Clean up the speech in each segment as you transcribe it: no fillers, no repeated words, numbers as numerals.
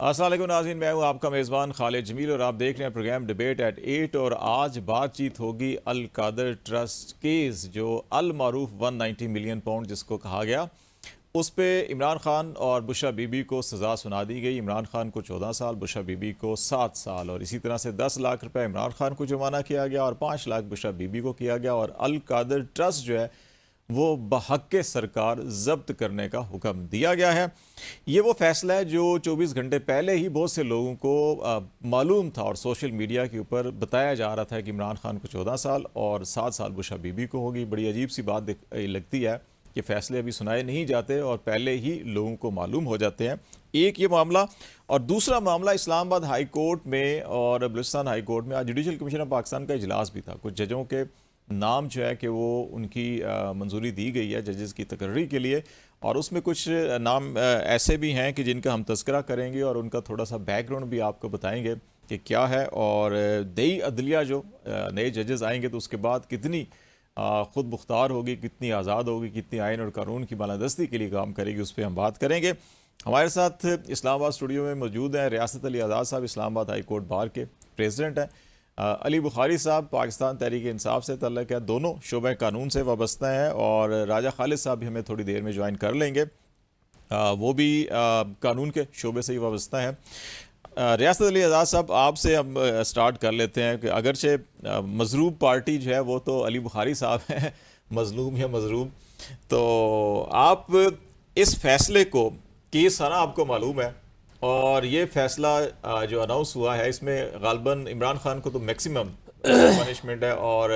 السلام علیکم ناظرین، میں ہوں آپ کا میزبان خالد جمیل اور آپ دیکھ رہے ہیں پروگرام ڈیبیٹ ایٹ 8 اور آج بات چیت ہوگی القادر ٹرسٹ کیس جو المعروف 190 ملین پاؤنڈ جس کو کہا گیا، اس پہ عمران خان اور بشرا بی بی کو سزا سنا دی گئی۔ عمران خان کو 14 سال، بشرا بی بی کو 7 سال، اور اسی طرح سے 10 لاکھ روپے عمران خان کو جرمانہ کیا گیا اور 5 لاکھ بشرا بی بی کو کیا گیا، اور القادر ٹرسٹ جو ہے وہ بحق سرکار ضبط کرنے کا حکم دیا گیا ہے۔ یہ وہ فیصلہ ہے جو 24 گھنٹے پہلے ہی بہت سے لوگوں کو معلوم تھا اور سوشل میڈیا کے اوپر بتایا جا رہا تھا کہ عمران خان کو 14 سال اور 7 سال بشرا بی بی کو ہوگی۔ بڑی عجیب سی بات لگتی ہے کہ فیصلے ابھی سنائے نہیں جاتے اور پہلے ہی لوگوں کو معلوم ہو جاتے ہیں۔ ایک یہ معاملہ، اور دوسرا معاملہ اسلام آباد ہائی کورٹ میں اور بلوچستان ہائی کورٹ میں آج جوڈیشل کمیشن آف پاکستان کا اجلاس بھی تھا۔ کچھ ججوں کے نام جو ہے کہ وہ ان کی منظوری دی گئی ہے ججز کی تقرری کے لیے، اور اس میں کچھ نام ایسے بھی ہیں کہ جن کا ہم تذکرہ کریں گے اور ان کا تھوڑا سا بیک گراؤنڈ بھی آپ کو بتائیں گے کہ کیا ہے، اور دیہی عدلیہ جو نئے ججز آئیں گے تو اس کے بعد کتنی خود مختار ہوگی، کتنی آزاد ہوگی، کتنی آئین اور قانون کی بالادستی کے لیے کام کرے گی، اس پہ ہم بات کریں گے۔ ہمارے ساتھ اسلام آباد اسٹوڈیو میں موجود ہیں ریاست علی آزاد صاحب، اسلام آباد ہائی کورٹ بار کے پریزیڈنٹ ہیں، علی بخاری صاحب پاکستان تحریک انصاف سے تعلق ہے، دونوں شعبہ قانون سے وابستہ ہیں، اور راجہ خالد صاحب بھی ہمیں تھوڑی دیر میں جوائن کر لیں گے، وہ بھی قانون کے شعبے سے ہی وابستہ ہیں۔ ریاست علی آزاد صاحب، آپ سے ہم سٹارٹ کر لیتے ہیں کہ اگرچہ مظلوم پارٹی جو ہے وہ تو علی بخاری صاحب ہیں، مظلوم یا مظلوم، تو آپ اس فیصلے کو، کیس ہے نا آپ کو معلوم ہے، اور یہ فیصلہ جو اناؤنس ہوا ہے اس میں غالباً عمران خان کو تو میکسیمم پنشمنٹ ہے اور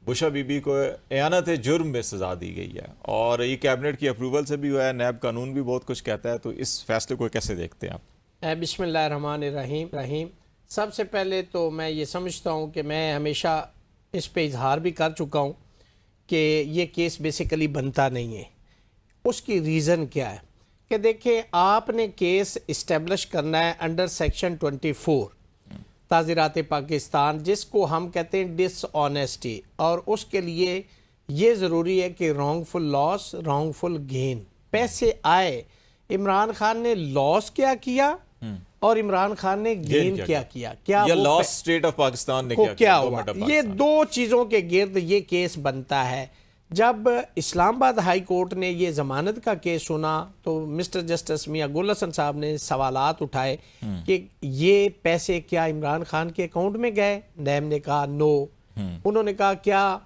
بشرا بی بی کو اعانت جرم میں سزا دی گئی ہے، اور یہ کیبنٹ کی اپروول سے بھی ہوا ہے، نیب قانون بھی بہت کچھ کہتا ہے، تو اس فیصلے کو کیسے دیکھتے ہیں آپ؟ بسم اللہ الرحمن الرحیم۔ سب سے پہلے تو میں یہ سمجھتا ہوں کہ میں ہمیشہ اس پہ اظہار بھی کر چکا ہوں کہ یہ کیس بیسیکلی بنتا نہیں ہے۔ اس کی ریزن کیا ہے کہ دیکھیں، آپ نے کیس اسٹیبلش کرنا ہے انڈر سیکشن 24 تعزیرات پاکستان، جس کو ہم کہتے ہیں ڈس آنیسٹی، اور اس کے لیے یہ ضروری ہے کہ رانگ فل لاس، رانگ فل گین، پیسے آئے۔ عمران خان نے لاس کیا اور عمران خان نے گین کیا یا لاس اسٹیٹ آف پاکستان نے کیا ہوا، یہ دو چیزوں کے گرد یہ کیس بنتا ہے۔ جب اسلام آباد ہائی کورٹ نے یہ ضمانت کا کیس سنا تو مسٹر جسٹس میاں گل حسن صاحب نے سوالات اٹھائے کہ یہ پیسے کیا عمران خان کے اکاؤنٹ میں گئے؟ نیب نے کہا نو۔ انہوں نے کہا کیا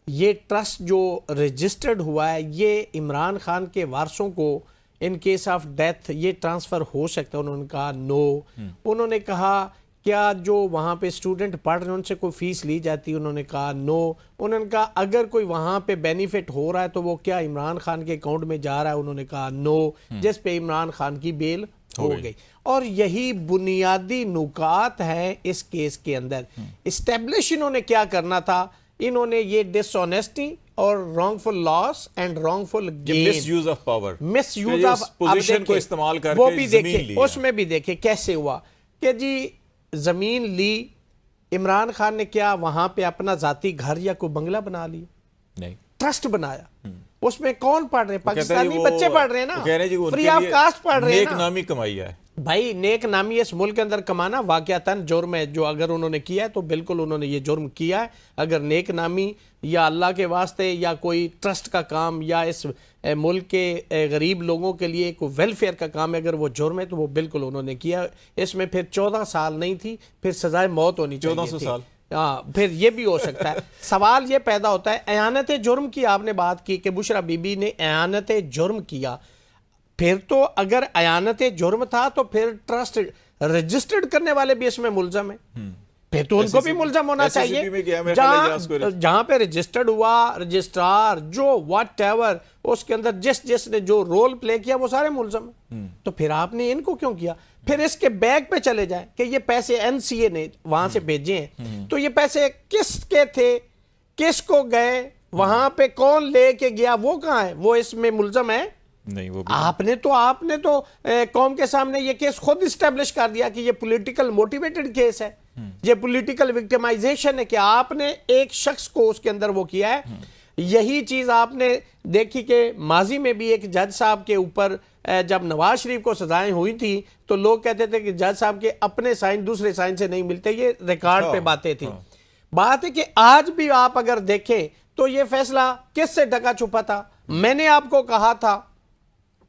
یہ ٹرسٹ جو رجسٹرڈ ہوا ہے یہ عمران خان کے وارثوں کو ان کیس آف ڈیتھ یہ ٹرانسفر ہو سکتا ہے؟ انہوں نے کہا نو۔ انہوں نے کہا کیا جو وہاں پہ اسٹوڈنٹ پڑھ رہے ہیں ان سے کوئی فیس لی جاتی؟ انہوں نے کہا نو۔ انہوں نے کہا اگر کوئی وہاں پہ بینیفٹ ہو رہا ہے تو وہ کیا عمران خان کے اکاؤنٹ میں جا رہا ہے؟ انہوں نے کہا نو، جس پہ عمران خان کی بیل ہو گئی۔ اور یہی بنیادی نکات ہیں اس کیس کے اندر۔ اسٹیبلش انہوں نے کیا کرنا تھا؟ انہوں نے یہ ڈس آنیسٹی اور wrongful loss and wrongful gain, misuse of power, misuse of position کو استعمال کر وہ کے بھی زمین دیکھیں، لیا۔ اس میں بھی دیکھیں کیسے ہوا کہ جی زمین لی، عمران خان نے کیا وہاں پہ اپنا ذاتی گھر یا کوئی بنگلہ بنا لیا؟ نہیں، ٹرسٹ بنایا۔ اس میں کون پڑھ رہے ہیں؟ پاکستانی بچے پڑھ رہے ہیں نا، فری آف کاسٹ پڑھ رہے ہیں نا۔ نیک نامی کمائی ہے بھائی، نیک نامی اس ملک کے اندر کمانا واقعتاً جرم ہے، جو اگر انہوں نے کیا ہے تو بالکل انہوں نے یہ جرم کیا ہے۔ اگر نیک نامی یا اللہ کے واسطے یا کوئی ٹرسٹ کا کام یا اس ملک کے غریب لوگوں کے لیے کوئی ویلفیئر کا کام ہے، اگر وہ جرم ہے تو وہ بالکل انہوں نے کیا۔ اس میں پھر 14 سال نہیں تھی، پھر سزائے موت ہونی چاہیے 1400 تھی۔ سال، ہاں، پھر یہ بھی ہو سکتا ہے۔ سوال یہ پیدا ہوتا ہے، اعانت جرم کی آپ نے بات کی کہ بشرا بی بی نے اعانت جرم کیا، پھر تو اگر اعانت جرم تھا تو پھر ٹرسٹ رجسٹرڈ کرنے والے بھی اس میں ملزم ہیں، پھر تو ان کو بھی ملزم ہونا چاہیے۔ جہاں پہ رجسٹرڈ ہوا، رجسٹرار جو واٹ ایور اس کے اندر جس نے جو رول پلے کیا وہ سارے ملزم ہیں، تو پھر آپ نے ان کو کیوں کیا؟ پھر اس کے بیک پہ چلے جائیں کہ یہ پیسے این سی اے نے وہاں سے بھیجے ہیں، تو یہ پیسے کس کے تھے، کس کو گئے، وہاں پہ کون لے کے گیا، وہ کہاں ہے؟ وہ اس میں ملزم ہے نہیں، وہ آپ نے تو قوم کے سامنے یہ کیس خود اسٹیبلش کر دیا کہ یہ پولیٹیکل موٹیویٹڈ کیس ہے، یہ پولیٹیکل وکٹمائزیشن ہے کہ آپ نے ایک شخص کو اس کے اندر وہ کیا ہے۔ یہی چیز آپ نے دیکھی کہ ماضی میں بھی ایک جج صاحب کے اوپر جب نواز شریف کو سزائیں ہوئی تھیں تو لوگ کہتے تھے کہ جج صاحب کے اپنے سائن دوسرے سائن سے نہیں ملتے، یہ ریکارڈ پہ باتیں تھیں۔ بات ہے کہ آج بھی آپ اگر دیکھیں تو یہ فیصلہ کس سے ڈکا چھپا تھا؟ میں نے آپ کو کہا تھا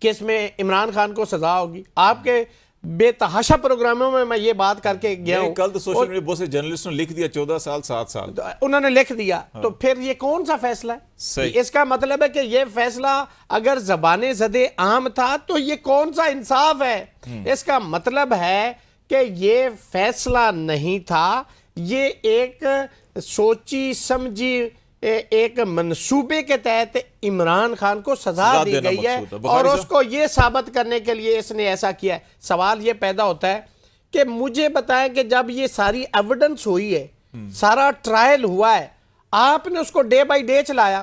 کہ اس میں عمران خان کو سزا ہوگی، آپ کے بے تحاشا پروگراموں میں میں یہ بات کر کے گیا ہوں۔ کل تو سوشل میڈیا بہت سے جرنلسٹوں نے لکھ دیا 14 سال 7 سال انہوں نے لکھ دیا، تو پھر یہ کون سا فیصلہ ہے؟ صحیح۔ اس کا مطلب ہے کہ یہ فیصلہ اگر زبان زد عام تھا تو یہ کون سا انصاف ہے؟ اس کا مطلب ہے کہ یہ فیصلہ نہیں تھا، یہ ایک سوچی سمجھی ایک منصوبے کے تحت عمران خان کو سزا دی گئی ہے، اور اس کو یہ ثابت کرنے کے لیے اس نے ایسا کیا ہے۔ سوال یہ پیدا ہوتا ہے کہ مجھے بتائیں کہ جب یہ ساری ایویڈنس ہوئی ہے، سارا ٹرائل ہوا ہے، آپ نے اس کو ڈے بائی ڈے چلایا،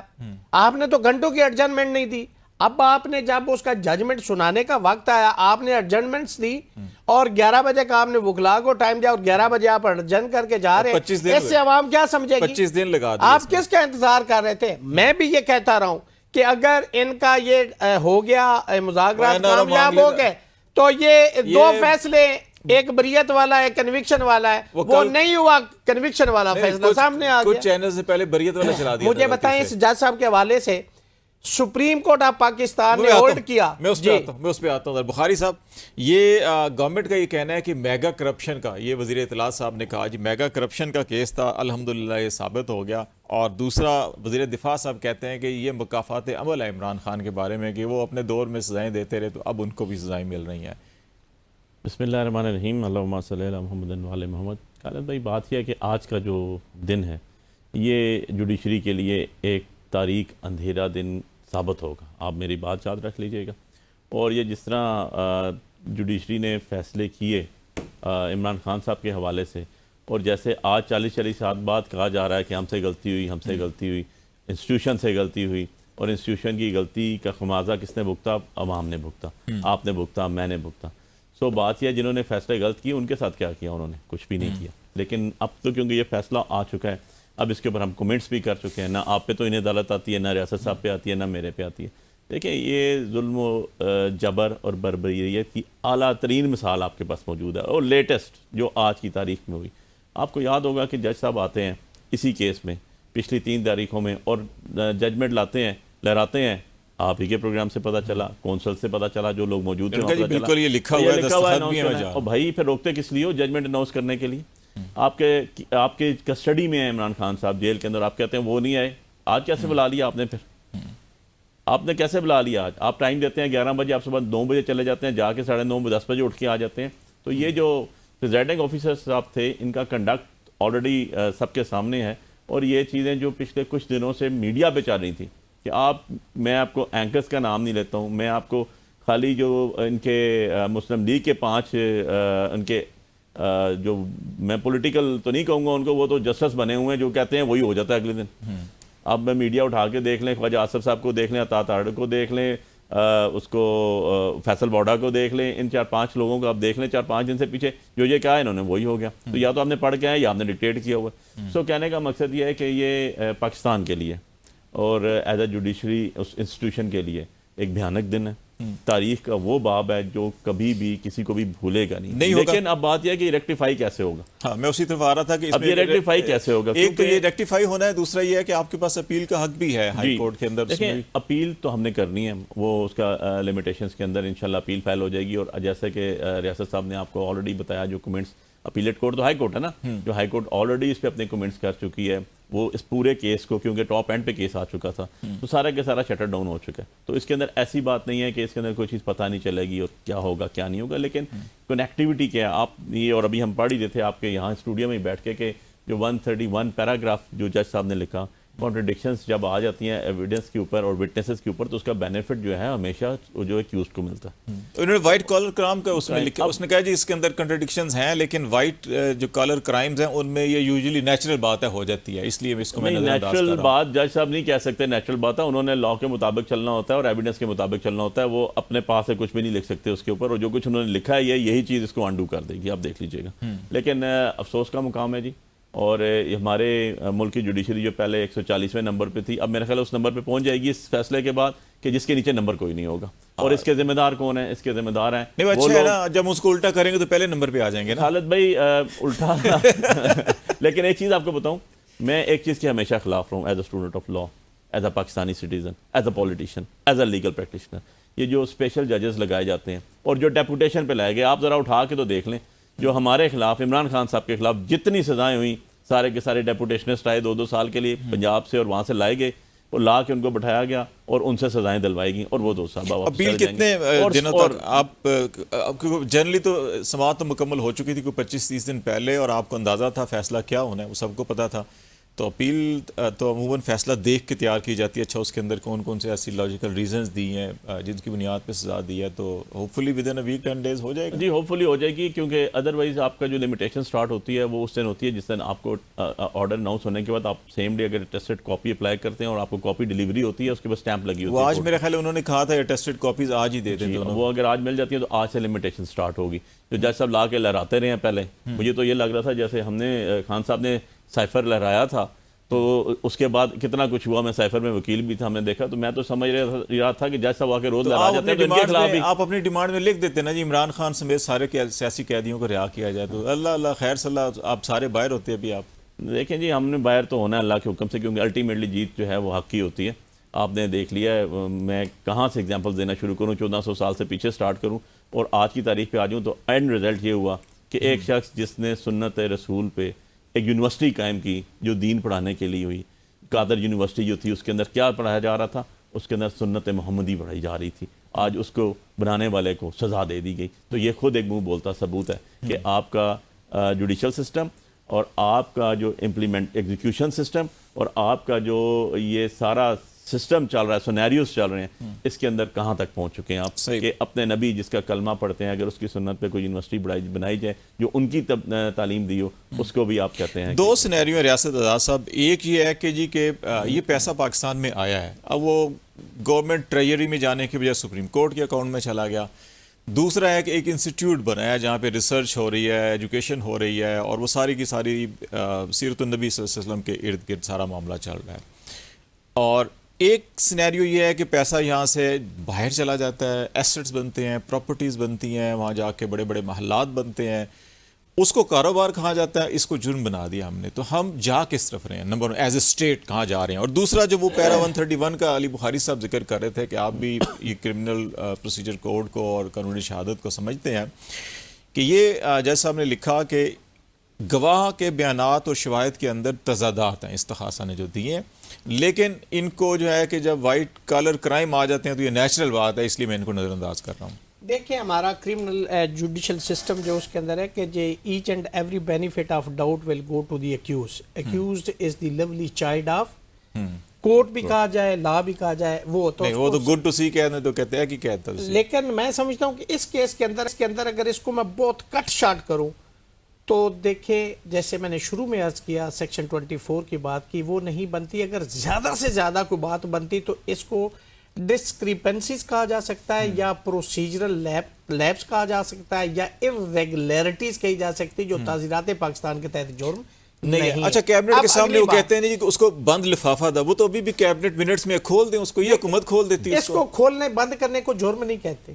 آپ نے تو گھنٹوں کی ایڈجرنمنٹ نہیں دی۔ اب آپ نے جب اس کا ججمنٹ سنانے کا وقت آیا، آپ نے ایڈجرنمنٹس دی اور 11 بجے کا آپ نے وکلا کو ٹائم دیا اور 11 بجے آپ ایڈجرن کر کے جا رہے ہیں، اس سے عوام کیا سمجھے گی؟ 25 دن لگا دیا۔ آپ کس کا انتظار کر رہے تھے؟ میں بھی یہ کہتا رہا ہوں کہ اگر ان کا یہ ہو گیا مذاکرات کامیاب ہو گئے تو یہ دو فیصلے، ایک بریت والا ہے، کنوکشن والا ہے، وہ نہیں ہوا، کنوکشن والا فیصلہ سامنے آ گیا۔ کچھ چینل سے پہلے بریت والا چلا دیا۔ مجھے بتائیں اس جج صاحب کے حوالے سے سپریم کورٹ آف پاکستان نے ہولڈ کیا۔ میں اس پہ آتا ہوں۔ بخاری صاحب، یہ گورنمنٹ کا یہ کہنا ہے کہ میگا کرپشن کا، یہ وزیر اطلاع صاحب نے کہا جی میگا کرپشن کا کیس تھا، الحمدللہ یہ ثابت ہو گیا، اور دوسرا وزیر دفاع صاحب کہتے ہیں کہ یہ مکافات عمل ہے عمران خان کے بارے میں کہ وہ اپنے دور میں سزائیں دیتے رہے تو اب ان کو بھی سزائیں مل رہی ہیں۔ بسم اللہ الرحمن الرحیم، اللہم صلی علی محمد وعلی محمد۔ خالد بھائی، بات یہ ہے کہ آج کا جو دن ہے یہ جوڈیشری کے لیے ایک تاریک اندھیرا دن ثابت ہوگا، آپ میری بات یاد رکھ لیجئے گا۔ اور یہ جس طرح جوڈیشری نے فیصلے کیے عمران خان صاحب کے حوالے سے، اور جیسے آج 40 سال بعد کہا جا رہا ہے کہ ہم سے غلطی ہوئی، انسٹیٹیوشن سے غلطی ہوئی، اور انسٹیٹیوشن کی غلطی کا خمیازہ کس نے بھگتا؟ عوام نے بھگتا، آپ نے بھگتا، میں نے بھگتا۔ سو بات یہ ہے جنہوں نے فیصلے غلط کیے ان کے ساتھ کیا کیا؟ انہوں نے کچھ بھی نہیں کیا۔ لیکن اب تو کیونکہ یہ فیصلہ آ چکا ہے، اب اس کے اوپر ہم کومنٹس بھی کر چکے ہیں، نہ آپ پہ تو انہیں عدالت آتی ہے، نہ ریاست صاحب پہ آتی ہے، نہ میرے پہ آتی ہے۔ دیکھیں، یہ ظلم و جبر اور بربریت کی اعلیٰ ترین مثال آپ کے پاس موجود ہے، اور لیٹسٹ جو آج کی تاریخ میں ہوئی۔ آپ کو یاد ہوگا کہ جج صاحب آتے ہیں اسی کیس میں پچھلی 3 تاریخوں میں اور ججمنٹ لاتے ہیں، لہراتے ہیں۔ آپ ہی کے پروگرام سے پتہ چلا، کونسل سے پتہ چلا، جو لوگ موجود تھے وہاں پتہ چلا، بالکل یہ لکھا ہوا ہے، دستخط بھی ہے۔ اور بھائی پھر روکتے کس لیے ہو؟ ججمنٹ اناؤنس کرنے کے لیے۔ آپ کے کسٹڈی میں ہیں عمران خان صاحب جیل کے اندر، آپ کہتے ہیں وہ نہیں آئے۔ آج کیسے بلا لیا آپ نے؟ پھر آپ نے کیسے بلا لیا؟ آج آپ ٹائم دیتے ہیں 11 بجے، آپ صبح 9 بجے چلے جاتے ہیں، جا کے 9:30 10 بجے اٹھ کے آ جاتے ہیں۔ تو یہ جو پریزائڈنگ آفیسر صاحب تھے، ان کا کنڈکٹ آلریڈی سب کے سامنے ہے، اور یہ چیزیں جو پچھلے کچھ دنوں سے میڈیا پہ چل رہی تھی کہ میں آپ کو اینکرز کا نام نہیں لیتا ہوں، میں آپ کو خالی جو ان کے مسلم لیگ کے 5 ان کے جو میں پولیٹیکل تو نہیں کہوں گا ان کو، وہ تو جسٹس بنے ہوئے ہیں، جو کہتے ہیں وہی ہو جاتا ہے اگلے دن۔ اب میں میڈیا اٹھا کے دیکھ لیں، خواجہ آصف صاحب کو دیکھ لیں، عطا تاڑ کو دیکھ لیں، اس کو فیصل بوڈا کو دیکھ لیں، ان 4-5 لوگوں کو آپ دیکھ لیں، 4-5 دن سے پیچھے جو یہ کہا ہے انہوں نے وہی ہو گیا۔ تو یا تو آپ نے پڑھ کے آئے یا آپ نے ڈکٹیٹ کیا ہوا ہے۔ سو کہنے کا مقصد یہ ہے کہ یہ پاکستان کے لیے اور ایز اے جوڈیشری اس انسٹیٹیوشن کے لیے ایک بھیانک دن ہے، تاریخ کا وہ باب ہے جو کبھی بھی کسی کو بھی بھولے گا نہیں۔ لیکن اب بات یہ ہے کہ ریکٹیفائی کیسے ہوگا؟ ہاں، میں اسی طرف آ رہا تھا کہ اب یہ ریکٹیفائی کیسے ہوگا؟ ایک تو یہ ریکٹیفائی ہونا ہے، دوسرا یہ ہے کہ آپ کے پاس اپیل کا حق بھی ہے ہائی کورٹ کے اندر۔ دیکھیں، اپیل تو ہم نے کرنی ہے، وہ اس کا لیمیٹیشنز کے اندر انشاءاللہ اپیل فائل ہو جائے گی۔ اور جیسے کہ ریاست صاحب نے آپ کو آلریڈی بتایا، جو کمنٹس اپیلیٹ کورٹ تو ہائی کورٹ ہے نا، جو ہائی کورٹ آلریڈی اس پہ اپنے کمنٹس کر چکی ہے، وہ اس پورے کیس کو، کیونکہ ٹاپ اینڈ پہ کیس آ چکا تھا، تو سارا کے سارا شٹر ڈاؤن ہو چکا ہے۔ تو اس کے اندر ایسی بات نہیں ہے کہ اس کے اندر کوئی چیز پتہ نہیں چلے گی اور کیا ہوگا کیا نہیں ہوگا، لیکن کنیکٹیوٹی کیا ہے آپ یہ، اور ابھی ہم پڑھ ہی رہے تھے آپ کے یہاں اسٹوڈیو میں بیٹھ کے کہ جو 131 پیراگراف جو جج صاحب نے لکھا، کانٹرڈکشنز جب آ جاتی ہیں ایویڈنس کے اوپر اور وٹنسز کے اوپر، تو اس کا بینیفٹ جو ہے ہمیشہ جو ایکیوزڈ کو ملتا ہے۔ انہوں نے وائٹ کالر کرائم کا اس میں لکھا، اس نے کہا جی اس کے اندر کنٹرڈکشنز ہیں، لیکن وائٹ جو کالر کرائمز ہیں ان میں یہ یوزلی نیچرل بات ہے ہو جاتی ہے، اس لیے اس کو میں نظر انداز کر رہا ہوں۔ نیچرل بات جج صاحب نہیں کہہ سکتے، نیچرل بات ہے، انہوں نے لاء کے مطابق چلنا ہوتا ہے اور ایویڈنس کے مطابق چلنا ہوتا ہے، وہ اپنے پاس سے کچھ بھی نہیں لکھ سکتے اس کے اوپر، اور جو کچھ انہوں نے لکھا ہے یہی چیز اس کو انڈو کر دے گی، آپ دیکھ لیجئے گا۔ لیکن افسوس کا مقام ہے جی اور ہمارے ملک کی جوڈیشری جو پہلے 140ویں نمبر پہ تھی، اب میرا خیال ہے اس نمبر پہ پہنچ جائے گی اس فیصلے کے بعد کہ جس کے نیچے نمبر کوئی نہیں ہوگا. اور اس کے ذمہ دار کون ہیں؟ اس کے ذمہ دار ہیں نہیں اچھا ہے نا، جب اس کو الٹا کریں گے تو پہلے نمبر پہ آ جائیں گے نا. خالد بھائی الٹا لیکن ایک چیز آپ کو بتاؤں، میں ایک چیز کے ہمیشہ خلاف رہا ہوں as a student of law, as a Pakistani citizen, as a politician, as a legal practitioner. یہ جو اسپیشل ججز لگائے جاتے ہیں اور جو ڈیپوٹیشن پہ لائے گئے، آپ ذرا اٹھا کے تو دیکھ لیں جو ہمارے خلاف عمران خان صاحب کے خلاف جتنی سزائیں ہوئیں، سارے کے سارے ڈیپوٹیشنسٹ آئے 2 سال کے لیے پنجاب سے اور وہاں سے لائے گئے اور لا کے ان کو بٹھایا گیا اور ان سے سزائیں دلوائی گئیں اور وہ 2 سال بعد اپیل کتنے دنوں تک آپ جنرلی تو سماعت تو مکمل ہو چکی تھی کوئی 25-30 دن پہلے، اور آپ کو اندازہ تھا فیصلہ کیا ہونا ہے، وہ سب کو پتا تھا. تو اپیل تو عموماً فیصلہ دیکھ کے تیار کی جاتی ہے. اچھا اس کے اندر کون کون سے ایسی لاجیکل ریزنز دی ہیں جن کی بنیاد پہ سزا دی ہے، تو hopefully with in a week 10 days ہو جائے گا. جی ہوپ فلی ہو جائے گی، کیونکہ ادروائز آپ کا جو لمیٹیشن سٹارٹ ہوتی ہے وہ اس دن ہوتی ہے جس دن آپ کو آرڈر اناؤنس ہونے کے بعد آپ سیم ڈے اگر ٹیسٹڈ کاپی اپلائی کرتے ہیں اور آپ کو کاپی ڈیلیوری ہوتی ہے، اس کے بعد اسٹیمپ لگی ہوتی ہے. وہ آج میرے خیال ہے انہوں نے کہا تھا ٹیسٹڈ کاپیز آج ہی دے دیں. وہ اگر آج مل جاتی ہیں تو آج سے لمیٹیشن سٹارٹ ہوگی. جو جج صاحب لا کے لہراتے رہے ہیں پہلے، مجھے تو یہ لگ رہا تھا جیسے ہم نے خان صاحب نے سائفر لہرایا تھا تو اس کے بعد کتنا کچھ ہوا. میں سائفر میں وکیل بھی تھا، ہم نے دیکھا تو میں تو سمجھ رہا تھا کہ جج صاحب آ کے روز لہرا جاتے ہیں تو ان کے خلاف بھی آپ اپنی ڈیمانڈ میں لکھ دیتے نا جی عمران خان سمیت سارے سیاسی قیدیوں کو رہا کیا جائے. تو اللہ اللہ خیر صلی اللہ، آپ سارے باہر ہوتے ہیں ابھی. آپ دیکھیں جی ہم نے باہر تو ہونا ہے اللہ کے حکم سے، کیونکہ الٹیمیٹلی جیت جو ہے وہ حق کی ہوتی ہے. آپ نے دیکھ لیا ہے، میں کہاں سے ایگزامپل دینا شروع کروں، 1400 سال سے پیچھے سٹارٹ کروں اور آج کی تاریخ پہ آ جاؤں تو اینڈ رزلٹ یہ ہوا کہ ایک شخص جس نے سنت رسول پہ ایک یونیورسٹی قائم کی جو دین پڑھانے کے لیے ہوئی. قادر یونیورسٹی جو تھی اس کے اندر کیا پڑھایا جا رہا تھا؟ اس کے اندر سنت محمدی پڑھائی جا رہی تھی. آج اس کو بنانے والے کو سزا دے دی گئی. تو یہ خود ایک منہ بولتا ثبوت ہے کہ آپ کا جوڈیشل سسٹم اور آپ کا جو امپلیمنٹ ایگزیکیوشن سسٹم اور آپ کا جو یہ سارا سسٹم چل رہا ہے، سینیریوز چل رہے ہیں، اس کے اندر کہاں تک پہنچ چکے ہیں آپ کہ اپنے نبی جس کا کلمہ پڑھتے ہیں اگر اس کی سنت پہ کوئی یونیورسٹی بنائی جائے جو ان کی تعلیم دی ہو، اس کو بھی آپ کہتے ہیں. 2 سینیریو ہیں ریاست آزاد صاحب. ایک یہ ہے کہ جی کہ یہ پیسہ پاکستان میں آیا ہے، اب وہ گورنمنٹ ٹریجری میں جانے کے بجائے سپریم کورٹ کے اکاؤنٹ میں چلا گیا. دوسرا ہے کہ ایک انسٹیٹیوٹ بنا ہے جہاں پہ ریسرچ ہو رہی ہے، ایجوکیشن ہو رہی ہے، اور وہ ساری کی ساری سیرت النبی صلی اللہ علیہ وسلم کے ارد گرد سارا معاملہ چل رہا ہے. اور ایک سینیریو یہ ہے کہ پیسہ یہاں سے باہر چلا جاتا ہے، ایسٹس بنتے ہیں، پراپرٹیز بنتی ہیں، وہاں جا کے بڑے بڑے محلات بنتے ہیں، اس کو کاروبار کہا جاتا ہے. اس کو جرم بنا دیا ہم نے. تو ہم جا کس طرف رہے ہیں؟ نمبر 1 ایز اے اسٹیٹ کہاں جا رہے ہیں؟ اور دوسرا جو وہ پیرا 131 کا علی بخاری صاحب ذکر کر رہے تھے کہ آپ بھی یہ کرمنل پروسیجر کوڈ کو اور قانونی شہادت کو سمجھتے ہیں کہ یہ جج صاحب نے لکھا کہ گواہ کے بیانات اور شواہد کے اندر تضادات ہیں استخاصہ نے جو دیے ہیں، لیکن ان کو جو ہے کہ جب وائٹ کالر کرائم آ جاتے ہیں تو یہ نیچرل بات ہے، اس لیے میں ان کو نظر انداز کر رہا ہوں. دیکھیں ہمارا کرمنل جوڈیشل سسٹم جو اس کے اندر ہے کہ each and every benefit of doubt will go to the accused is the lovely child of court بھی کہا جائے، لا بھی کہا جائے، وہ تو گڈ ٹو سی کہتے ہیں تو کہتے ہیں کہ کہتا ہے. لیکن میں سمجھتا ہوں کہ اس کیس کے اندر اگر اس کو میں بہت کٹ شارٹ کروں تو دیکھیں جیسے میں نے شروع میں عرض کیا سیکشن 24 کی بات کی، وہ نہیں بنتی. اگر زیادہ سے زیادہ کوئی بات بنتی تو اس کو ڈسکریپنسیز کہا جا سکتا ہے یا پروسیجرل لیپس کہا جا سکتا ہے یا irregularities کہی جا سکتی جو تعزیرات پاکستان کے تحت جرم نہیں. اچھا کیبنٹ کے سامنے وہ کہتے ہیں نہیں کہ اس کو بند لفافہ دا، وہ تو ابھی بھی کیبنٹ منٹس میں کھول دیں اس کو، یہ حکومت کھول دیتی ہے اس کو کھولنے بند کرنے کو جرم نہیں کہتے.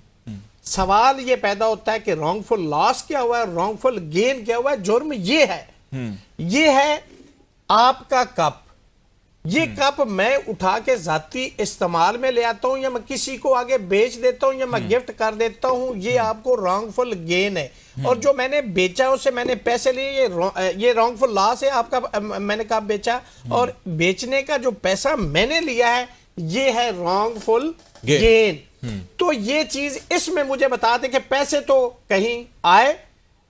سوال یہ پیدا ہوتا ہے کہ رانگ فل لاس کیا ہوا ہے، رانگ فل گین کیا ہوا ہے. جرم یہ ہے آپ کا کپ، یہ کپ میں اٹھا کے ذاتی استعمال میں لے آتا ہوں یا میں کسی کو آگے بیچ دیتا ہوں یا میں گفٹ کر دیتا ہوں، یہ آپ کو رانگ فل گین ہے. اور جو میں نے بیچا اسے میں نے پیسے لیے، یہ رانگ فل لاس ہے آپ کا. میں نے کب بیچا اور بیچنے کا جو پیسہ میں نے لیا ہے یہ ہے رانگ فل گین. تو یہ چیز اس میں مجھے بتا دیں کہ پیسے تو کہیں آئے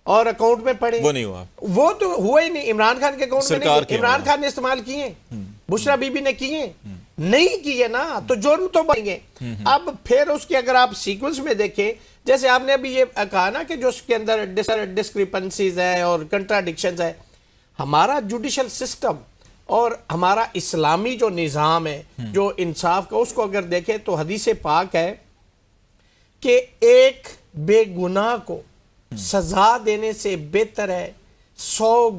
اور اکاؤنٹ میں پڑے، وہ نہیں ہوا، وہ تو ہوا ہی نہیں. عمران خان کے اکاؤنٹ میں نہیں، عمران خان نے استعمال کیے، بشرا بی بی نے کیے نہیں کیے نا، تو جرم تو بن گئے. اب پھر اس کی اگر آپ سیکوینس میں دیکھیں، جیسے آپ نے ابھی یہ کہا نا کہ جو اس کے اندر ڈسکریپنسیز ہیں اور کنٹراڈکشنز ہیں، ہمارا جوڈیشل سسٹم اور ہمارا اسلامی جو نظام ہے جو انصاف کا، اس کو اگر دیکھیں تو حدیث پاک ہے کہ ایک بے گناہ کو سزا دینے سے بہتر ہے 100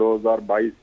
2022